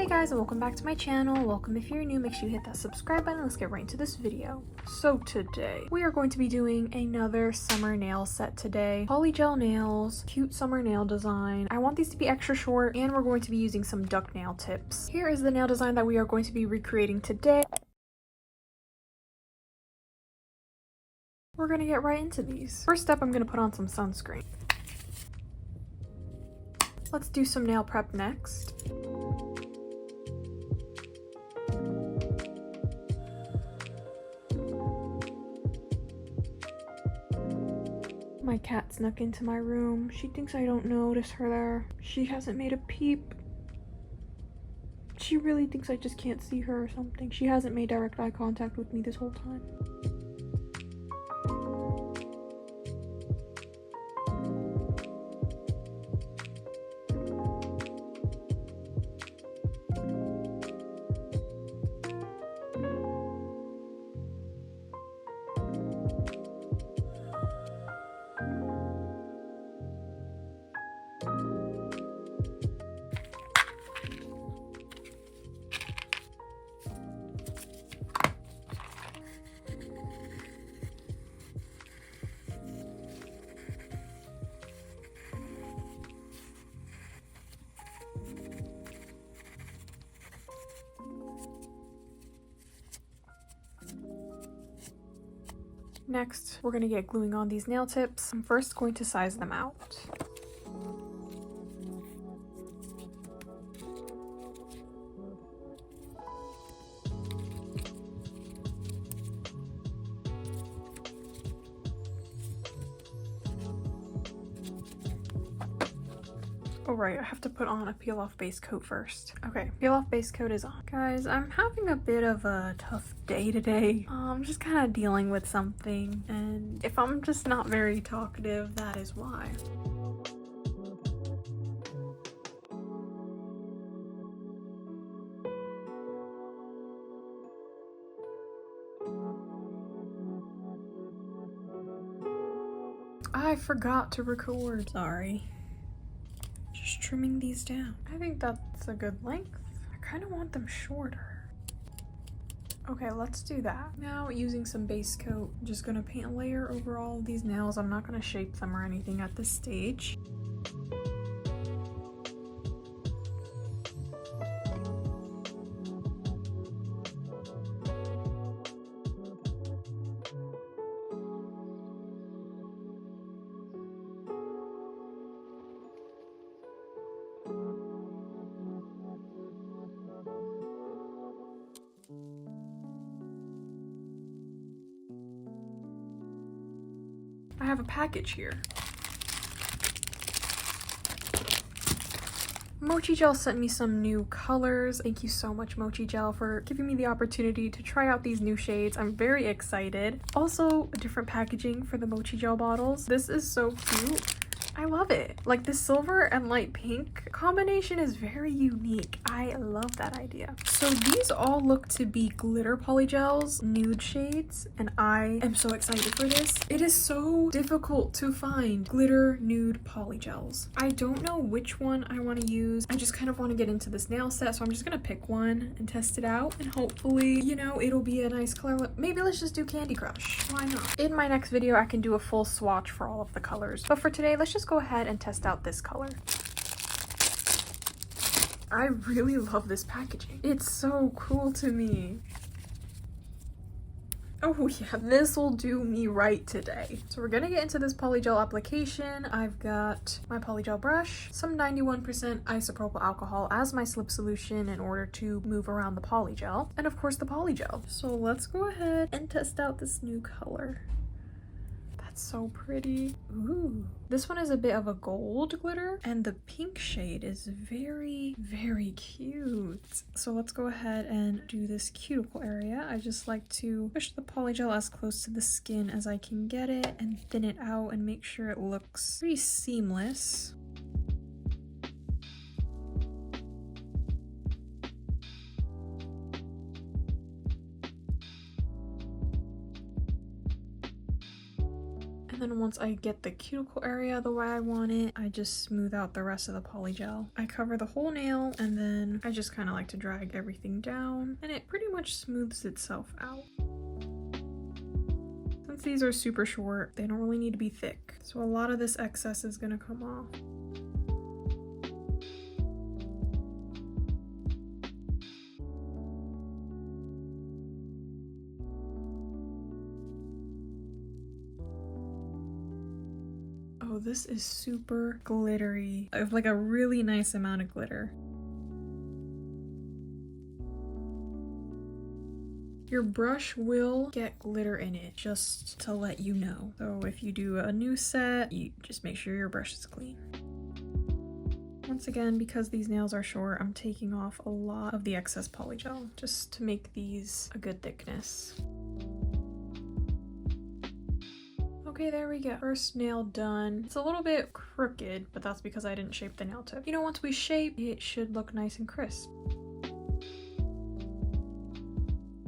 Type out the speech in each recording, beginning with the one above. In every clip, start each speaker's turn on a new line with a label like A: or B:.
A: Hey guys, and welcome back to my channel. Welcome if you're new, make sure you hit that subscribe button. Let's get right into this video. So today, we are going to be doing another summer nail set today. Polygel nails, cute summer nail design. I want these to be extra short, and we're going to be using some duck nail tips. Here is the nail design that we are going to be recreating today. We're gonna get right into these. First step, I'm gonna put on some sunscreen. Let's do some nail prep next. My cat snuck into my room. She thinks I don't notice her there. She hasn't made a peep. She really thinks I just can't see her or something. She hasn't made direct eye contact with me this whole time. Next, we're going to get gluing on these nail tips. I'm first going to size them out. Oh right, I have to put on a peel off base coat first. Okay, peel off base coat is on. Guys, I'm having a bit of a tough day today. I'm just kind of dealing with something, and if I'm just not very talkative, that is why. I forgot to record. Sorry. Just trimming these down. I think that's a good length. I kind of want them shorter. Okay, let's do that. Now, using some base coat, I'm just gonna paint a layer over all of these nails. I'm not gonna shape them or anything at this stage. I have a package here. Mochi Gel sent me some new colors. Thank you so much, Mochi Gel, for giving me the opportunity to try out these new shades. I'm very excited. Also, different packaging for the Mochi Gel bottles. This is so cute. I love it. Like, the silver and light pink combination is very unique. I love that idea. So these all look to be glitter polygels, nude shades, and I am so excited for this. It is so difficult to find glitter nude polygels. I don't know which one I want to use. I just kind of want to get into this nail set, so I'm just gonna pick one and test it out, and hopefully, you know, it'll be a nice color. Maybe let's just do Candy Crush. Why not? In my next video, I can do a full swatch for all of the colors, but for today, let's just go ahead and test out this color. I really love this packaging. It's so cool to me. Oh yeah, this will do me right today. So we're gonna get into this polygel application. I've got my polygel brush, some 91% isopropyl alcohol as my slip solution in order to move around the polygel, and of course the polygel. So let's go ahead and test out this new color. So pretty. Ooh, this one is a bit of a gold glitter, and the pink shade is very, very cute. So let's go ahead and do this cuticle area. I just like to push the polygel as close to the skin as I can get it and thin it out and make sure it looks pretty seamless. then once I get the cuticle area the way I want it, I just smooth out the rest of the polygel. I cover the whole nail and then I just kind of like to drag everything down and it pretty much smooths itself out. Since these are super short, they don't really need to be thick. So a lot of this excess is gonna come off. Oh, this is super glittery. I have like a really nice amount of glitter. Your brush will get glitter in it, just to let you know. So if you do a new set, you just make sure your brush is clean. Once again, because these nails are short, I'm taking off a lot of the excess polygel just to make these a good thickness. Okay, there we go. First nail done. It's a little bit crooked, but that's because I didn't shape the nail tip. You know, once we shape, it should look nice and crisp.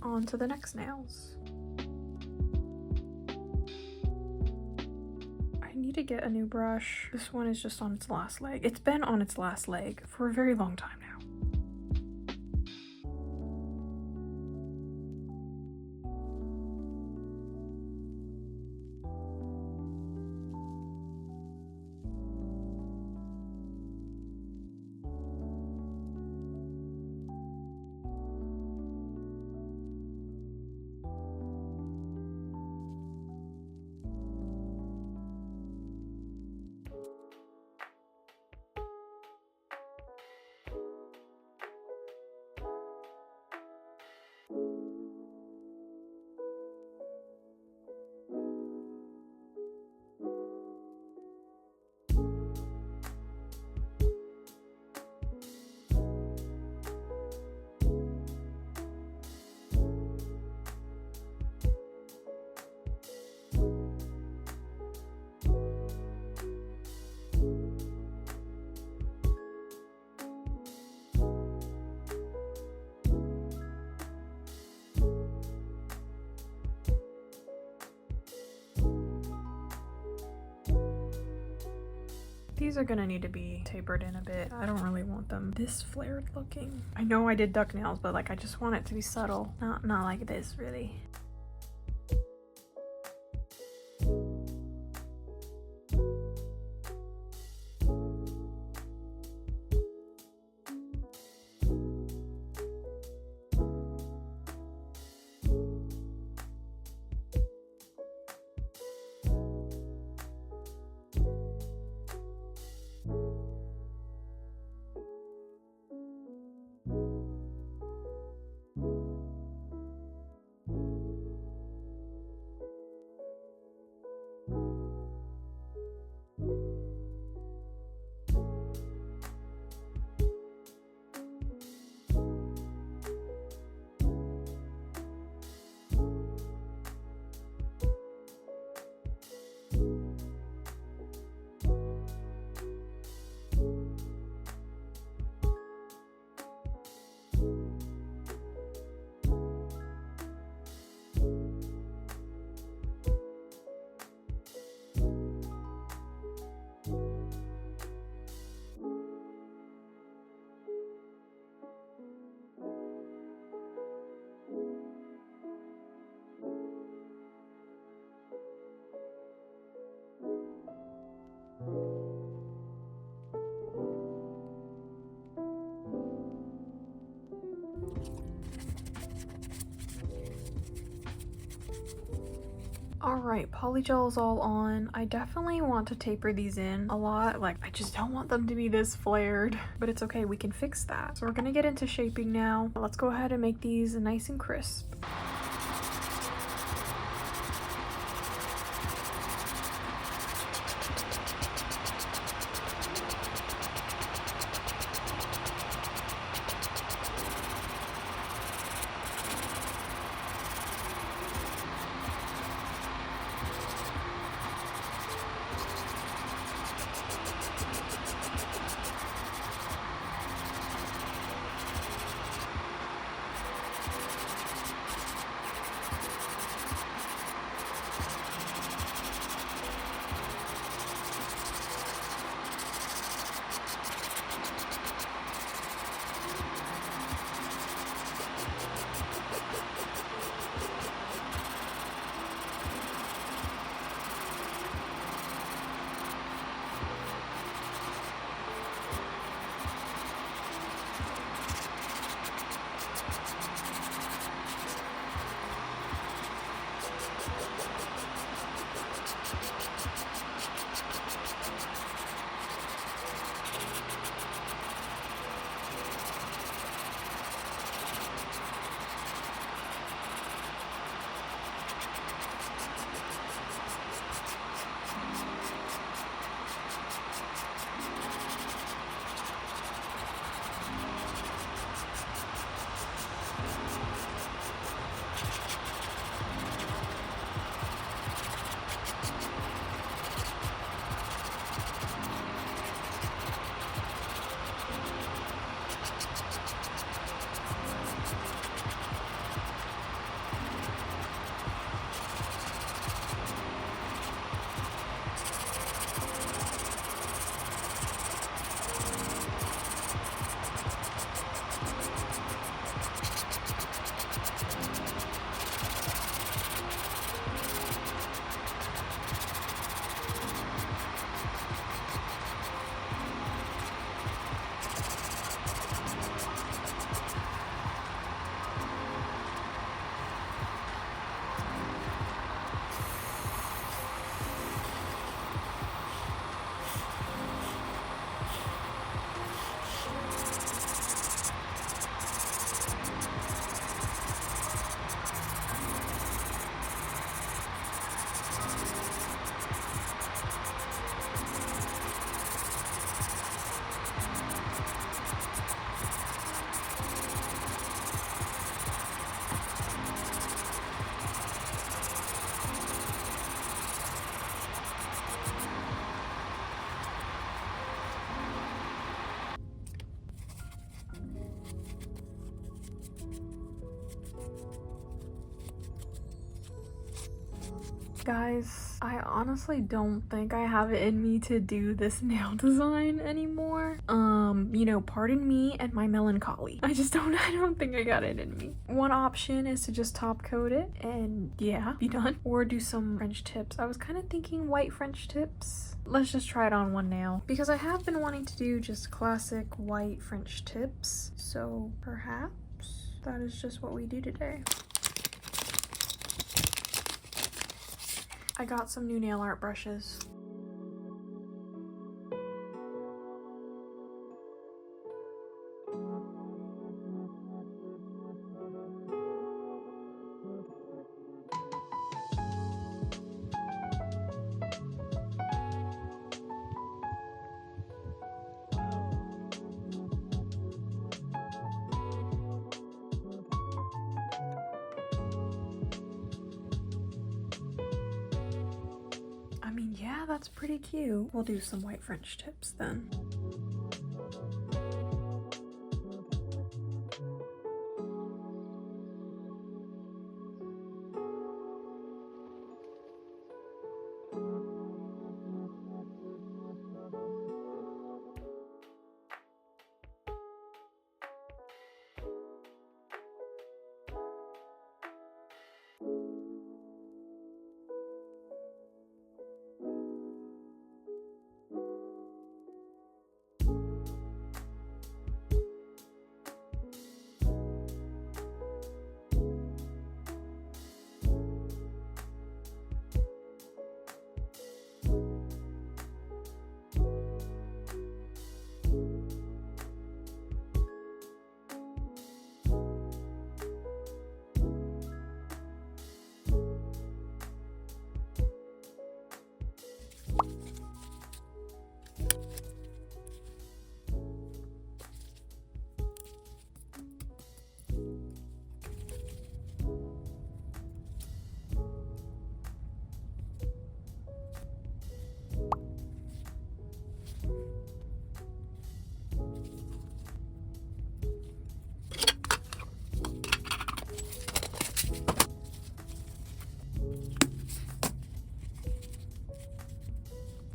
A: On to the next nails. I need to get a new brush. This one is just on its last leg. It's been on its last leg for a very long time now. These are gonna need to be tapered in a bit. I don't really want them this flared looking. I know I did duck nails, but like I just want it to be subtle. Not like this, really. Alright, polygel is all on. I definitely want to taper these in a lot. Like, I just don't want them to be this flared. But it's okay, we can fix that. So we're gonna get into shaping now. Let's go ahead and make these nice and crisp. Guys, I honestly don't think I have it in me to do this nail design anymore. You know, pardon me and my melancholy. I don't think I got it in me. One option is to just top coat it and yeah, be done. Or do some French tips. I was kind of thinking white French tips. Let's just try it on one nail because I have been wanting to do just classic white French tips. So perhaps that is just what we do today. I got some new nail art brushes. Yeah, that's pretty cute. We'll do some white French tips then.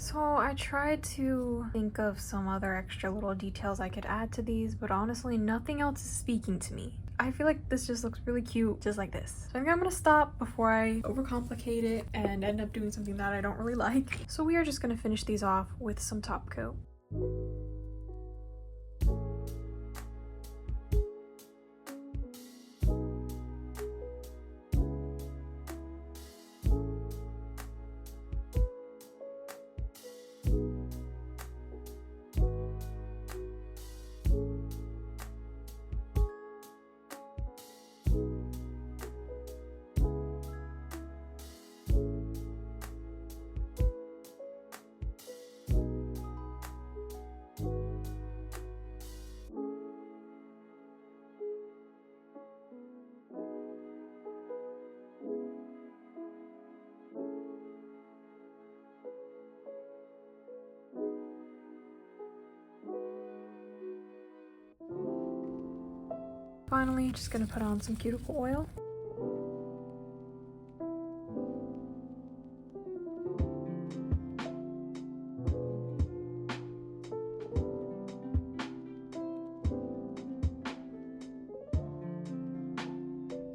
A: So I tried to think of some other extra little details I could add to these, but honestly nothing else is speaking to me. I feel like this just looks really cute just like this. So I think I'm gonna stop before I overcomplicate it and end up doing something that I don't really like. So we are just gonna finish these off with some top coat. Finally, just gonna put on some cuticle oil.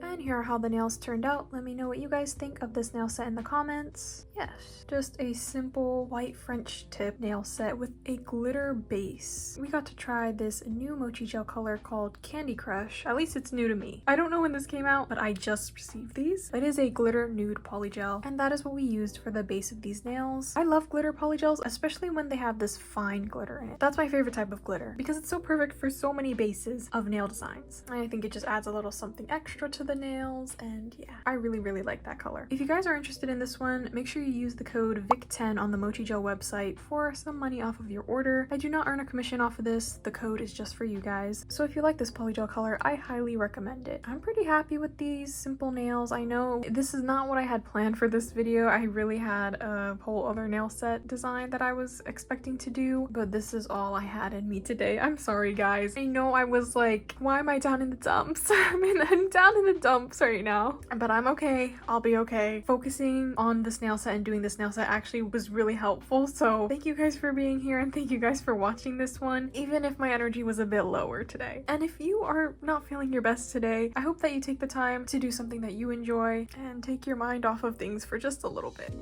A: And here are how the nails turned out. Let me know what you guys think of this nail set in the comments. Yes, just a simple white French tip nail set with a glitter base. We got to try this new Mochi gel color called Candy Crush. At least it's new to me. I don't know when this came out, but I just received these. It is a glitter nude polygel, and that is what we used for the base of these nails. I love glitter polygels, especially when they have this fine glitter in it. That's my favorite type of glitter because it's so perfect for so many bases of nail designs. I think it just adds a little something extra to the nails, and yeah, I really like that color. If you guys are interested in this one, make sure you you use the code VIC10 on the Mochi Gel website for some money off of your order. I do not earn a commission off of this. The code is just for you guys. So if you like this polygel color, I highly recommend it. I'm pretty happy with these simple nails. I know this is not what I had planned for this video. I really had a whole other nail set design that I was expecting to do, but this is all I had in me today. I'm sorry guys. I know I was like, why am I down in the dumps? I'm down in the dumps right now, but I'm okay. I'll be okay. Focusing on this nail set and doing this nail set actually was really helpful, so thank you guys for being here and thank you guys for watching this one, even if my energy was a bit lower today. And if you are not feeling your best today, I hope that you take the time to do something that you enjoy and take your mind off of things for just a little bit.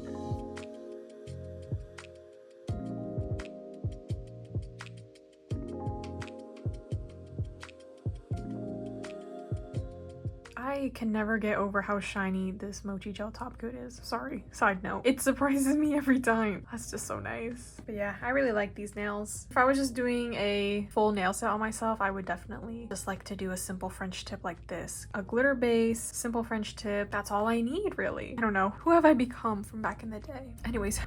A: I can never get over how shiny this Mochi Gel top coat is. Sorry, side note. It surprises me every time. That's just so nice. But yeah, I really like these nails. If I was just doing a full nail set on myself, I would definitely just like to do a simple French tip like this. A glitter base, simple French tip. That's all I need, really. I don't know. Who have I become from back in the day? Anyways,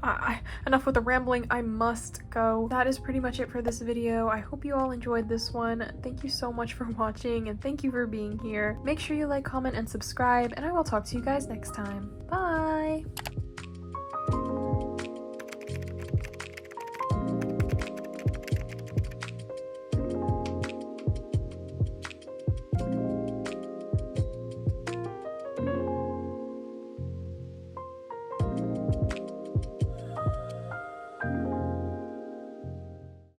A: enough with the rambling. I must go. That is pretty much it for this video. I hope you all enjoyed this one. Thank you so much for watching and thank you for being here. Make sure you like, comment, and subscribe, and I will talk to you guys next time. Bye!